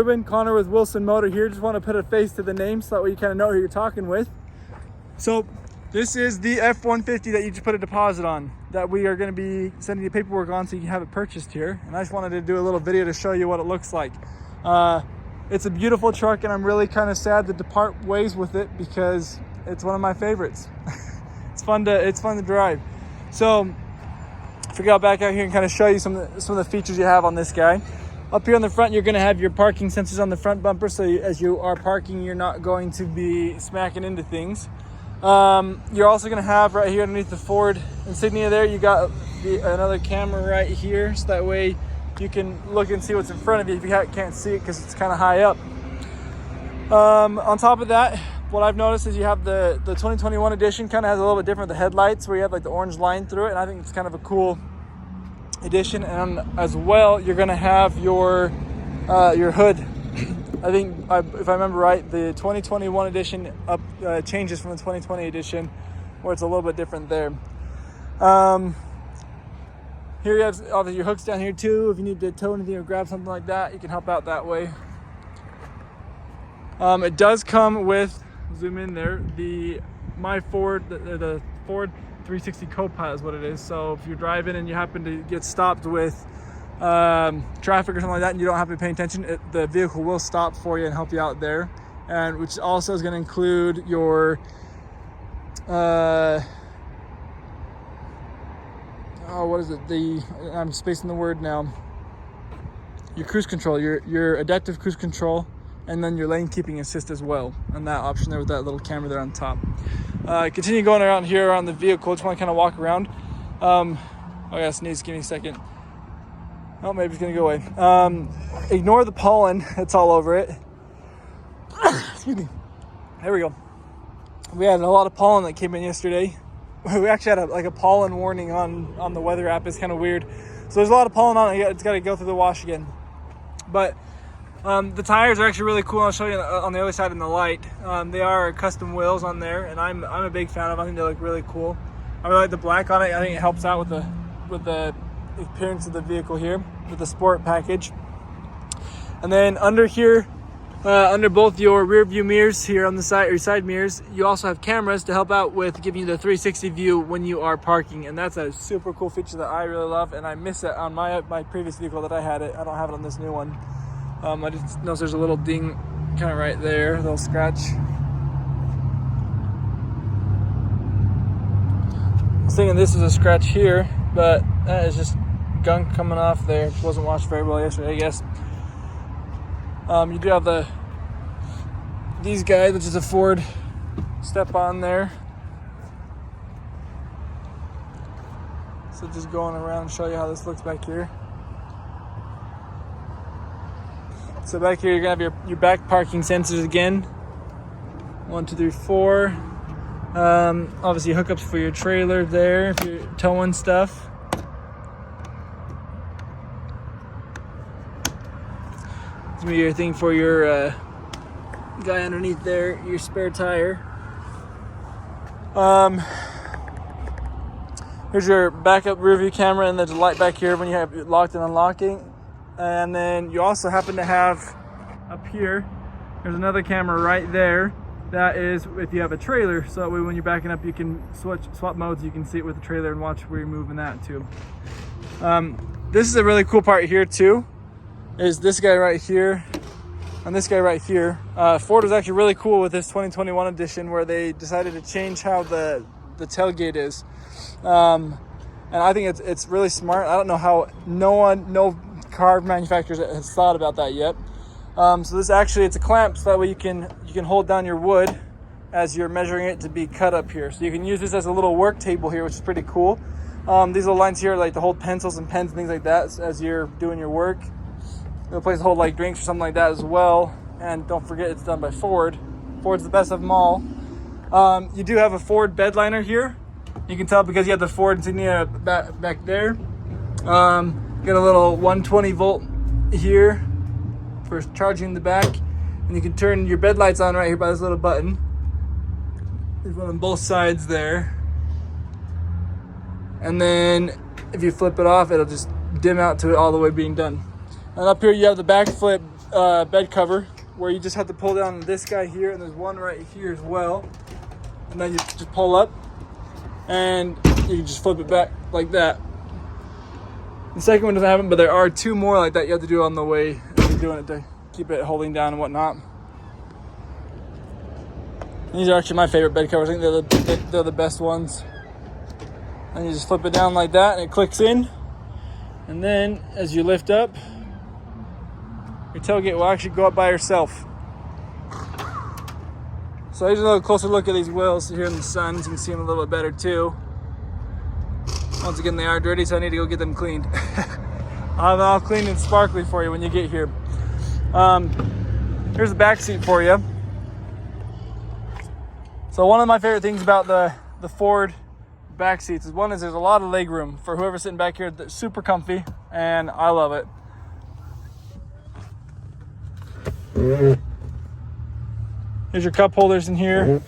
Ruben, Connor with Wilson Motor here. Just want to put a face to the name so that way you kind of know who you're talking with. So this is the F-150 that you just put a deposit on that we are going to be sending you paperwork on so you can have it purchased here. And I just wanted to do a little video to show you what it looks like. It's a beautiful truck and I'm really kind of sad to depart ways with it because it's one of my favorites. It's fun to drive. So if we go back out here and kind of show you some of the features you have on this guy. Up here on the front, you're going to have your parking sensors on the front bumper, so as you are parking, you're not going to be smacking into things. You're also going to have right here underneath the Ford insignia there, you got another camera right here, so that way you can look and see what's in front of you if you can't see it because it's kind of high up. On top of that, what I've noticed is you have the 2021 edition kind of has a little bit different with the headlights where you have like the orange line through it, and I think it's kind of a cool edition. And as well, you're going to have your hood. I think if I remember right, the 2021 edition changes from the 2020 edition where it's a little bit different there. Here you have obviously your hooks down here too. If you need to tow anything or grab something like that, you can help out that way. It does come with, zoom in there, the Ford 360 Copilot is what it is. So if you're driving and you happen to get stopped with traffic or something like that and you don't have to be paying attention, the vehicle will stop for you and help you out there. And which also is going to include your what is it? I'm spacing the word now. Your cruise control, your adaptive cruise control, and then your lane keeping assist as well. And that option there with that little camera there on top. Continue going around here around the vehicle. Just want to kind of walk around. I gotta sneeze. Give me a second. Oh, maybe it's gonna go away. Ignore the pollen that's all over it. Excuse me. There we go. We had a lot of pollen that came in yesterday. We actually had a pollen warning on the weather app. It's kind of weird. So there's a lot of pollen on it. It's got to go through the wash again. But the tires are actually really cool. I'll show you on the other side in the light. They are custom wheels on there, and I'm a big fan of them. I think they look really cool. I really like the black on it. I think it helps out with the appearance of the vehicle here with the sport package. And then under here, under both your rear view mirrors here on the side, or side mirrors, you also have cameras to help out with giving you the 360 view when you are parking, and that's a super cool feature that I really love, and I miss it on my previous vehicle that I had it. I don't have it on this new one. I just noticed there's a little ding kind of right there, a little scratch. I was thinking this is a scratch here, but that is just gunk coming off there. It wasn't washed very well yesterday, I guess. You do have these guys, which is a Ford step-on there. So just going around and show you how this looks back here. So back here, you're gonna have your back parking sensors again. 1, 2, 3, 4. Obviously hookups for your trailer there if you're towing stuff. It's gonna be your thing for your guy underneath there, your spare tire. Here's your backup rear view camera, and there's a light back here when you have it locked and unlocking. And then you also happen to have up here, there's another camera right there. That is if you have a trailer, so that way when you're backing up you can swap modes. You can see it with the trailer and watch where you're moving that too. This is a really cool part here too, is this guy right here and this guy right here. Ford was actually really cool with this 2021 edition where they decided to change how the tailgate is. And I think it's really smart. I don't know how no car manufacturers has thought about that yet. So this actually, it's a clamp, so that way you can hold down your wood as you're measuring it to be cut up here. So you can use this as a little work table here, which is pretty cool. These little lines here are like to hold pencils and pens and things like that as you're doing your work. A place to hold like drinks or something like that as well. And don't forget, it's done by Ford. Ford's the best of them all. You do have a Ford bed liner here. You can tell because you have the Ford insignia back there. Got a little 120 volt here for charging the back, and you can turn your bed lights on right here by this little button. There's one on both sides there, and then if you flip it off, it'll just dim out to it all the way being done. And up here you have the back flip bed cover where you just have to pull down this guy here, and there's one right here as well. And then you just pull up, and you can just flip it back like that. The second one doesn't have it, but there are two more like that you have to do on the way if you're doing it to keep it holding down and whatnot. These are actually my favorite bed covers. I think they're the best ones. And you just flip it down like that, and it clicks in. And then as you lift up, your tailgate will actually go up by herself. So here's a little closer look at these wheels here in the sun, so you can see them a little bit better too. Once again, they are dirty, so I need to go get them cleaned. I'll have them all clean and sparkly for you when you get here. Here's the back seat for you. So one of my favorite things about the Ford back seats is there's a lot of leg room for whoever's sitting back here. They're super comfy, and I love it. Here's your cup holders in here.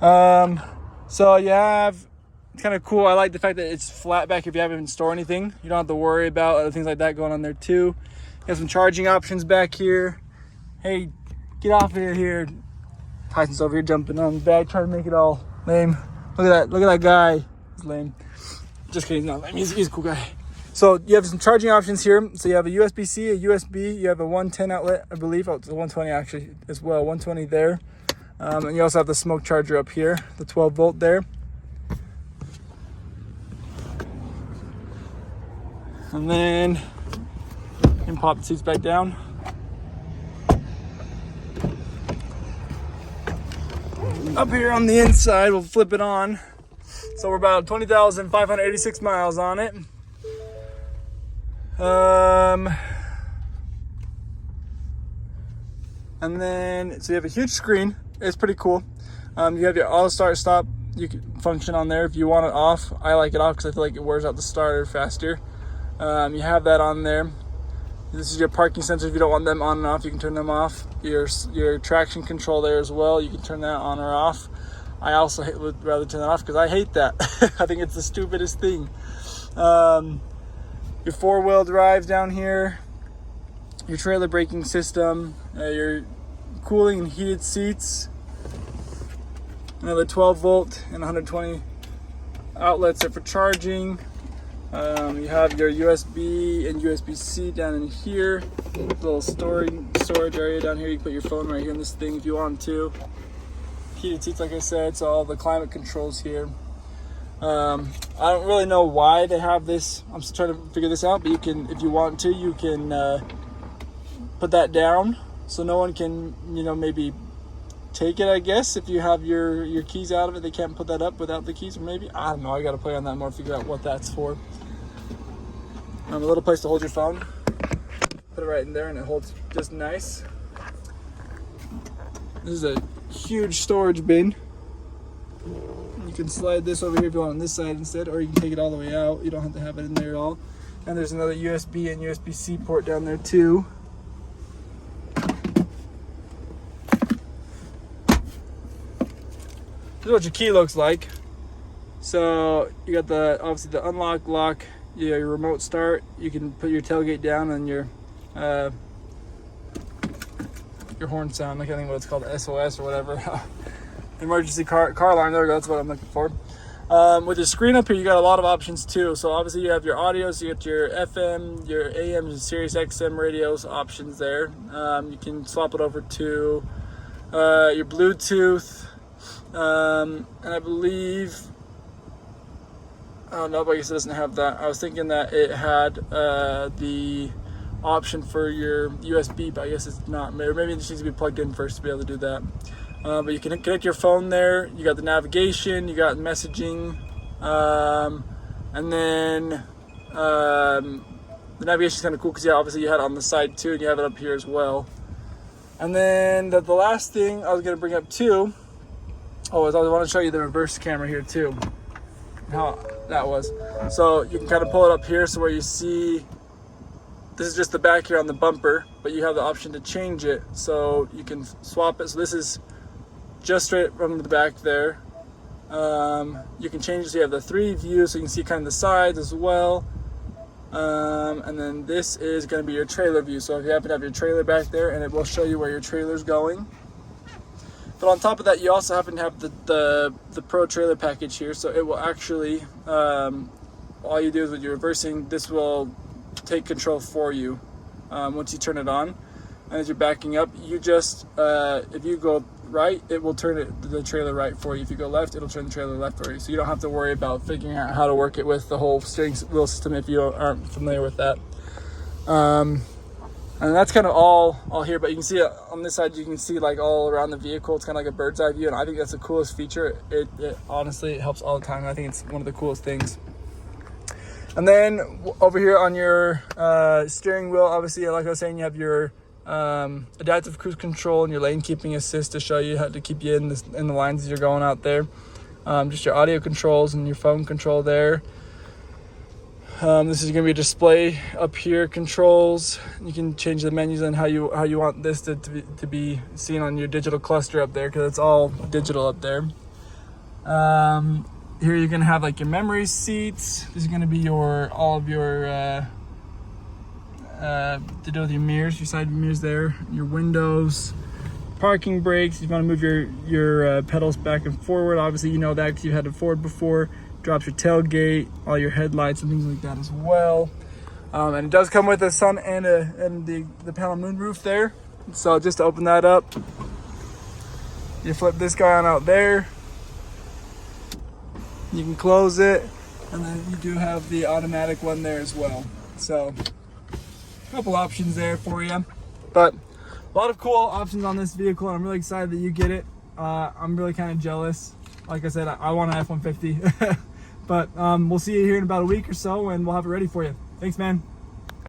So you have, it's kind of cool. I like the fact that it's flat back if you haven't even stored anything. You don't have to worry about other things like that going on there too. You have some charging options back here. Hey, get off of here. Tyson's over here jumping on the bag, trying to make it all lame. Look at that guy. He's lame. Just kidding, he's not lame. He's a cool guy. So you have some charging options here. So you have a USB-C, a USB, you have a 110 outlet, I believe. Oh, it's a 120 actually as well, 120 there. And you also have the smoke charger up here, the 12 volt there. And then you can pop the seats back down. Up here on the inside, we'll flip it on. So we're about 20,586 miles on it. And then, so you have a huge screen. It's pretty cool. You have your auto start stop function on there if you want it off. I like it off because I feel like it wears out the starter faster. You have that on there. This is your parking sensors. If you don't want them on and off, you can turn them off. Your traction control there as well. You can turn that on or off. I also would rather turn that off because I hate that. I think it's the stupidest thing. Your four-wheel drive down here. Your trailer braking system. Your cooling and heated seats. Another 12 volt and 120 outlets there for charging. You have your USB and USB-C down in here. Little storage area down here. You can put your phone right here in this thing if you want to. Heated seats, like I said, so all the climate controls here. I don't really know why they have this. I'm still trying to figure this out, but you can, if you want to, you can put that down so no one can, maybe take it, I guess. If you have your keys out of it, they can't put that up without the keys, or maybe, I don't know, I gotta play on that more, figure out what that's for. A little place to hold your phone. Put it right in there and it holds just nice. This is a huge storage bin. You can slide this over here if you want on this side instead, or you can take it all the way out. You don't have to have it in there at all. And there's another USB and USB-C port down there too. This is what your key looks like. So you got obviously the unlock, lock, your remote start. You can put your tailgate down and your horn sound, like I think what it's called, SOS or whatever. Emergency car alarm. There we go. That's what I'm looking for. With your screen up here, you got a lot of options too. So obviously you have your audio, so you got your FM, your AM, and Sirius XM radios options there. You can swap it over to your Bluetooth, and I believe, oh no, but I guess it doesn't have that. I was thinking that it had the option for your USB, but I guess it's not. Or maybe it just needs to be plugged in first to be able to do that. But you can connect your phone there. You got the navigation, you got messaging, and then the navigation is kind of cool because obviously you had it on the side too, and you have it up here as well. And then the last thing I was going to bring up too, is I want to show you the reverse camera here too, how that was. So you can kind of pull it up here, so where you see, this is just the back here on the bumper, but you have the option to change it, so you can swap it. So this is just straight from the back there. You can change it so you have the 3 views, so you can see kind of the sides as well. And then this is going to be your trailer view. So if you happen to have your trailer back there, and it will show you where your trailer's going. But on top of that, you also happen to have the Pro trailer package here. So it will actually, all you do is when you're reversing, this will take control for you once you turn it on. And as you're backing up, you just, if you go right, it will turn the trailer right for you. If you go left, it'll turn the trailer left for you. So you don't have to worry about figuring out how to work it with the whole steering wheel system if you aren't familiar with that. And that's kind of all here, but you can see on this side, you can see like all around the vehicle. It's kind of like a bird's eye view, and I think that's the coolest feature. It honestly, it helps all the time. I think it's one of the coolest things. And then over here on your steering wheel, obviously, like I was saying, you have your adaptive cruise control and your lane keeping assist to show you how to keep you in the lines as you're going out there. Just your audio controls and your phone control there. This is going to be a display up here, controls. You can change the menus and how you want this to be seen on your digital cluster up there, because it's all digital up there. Here you're going to have like your memory seats. This is going to be all of your to do with your mirrors, your side mirrors there, your windows, parking brakes. If you want to move your pedals back and forward, obviously you know that because you've had a Ford before. Drops your tailgate, all your headlights and things like that as well. And it does come with a sun and the panel moon roof there. So just to open that up, you flip this guy on out there. You can close it, and then you do have the automatic one there as well. So a couple options there for you, but a lot of cool options on this vehicle, and I'm really excited that you get it. I'm really kind of jealous. Like I said, I want an F-150. But we'll see you here in about a week or so, and we'll have it ready for you. Thanks, man.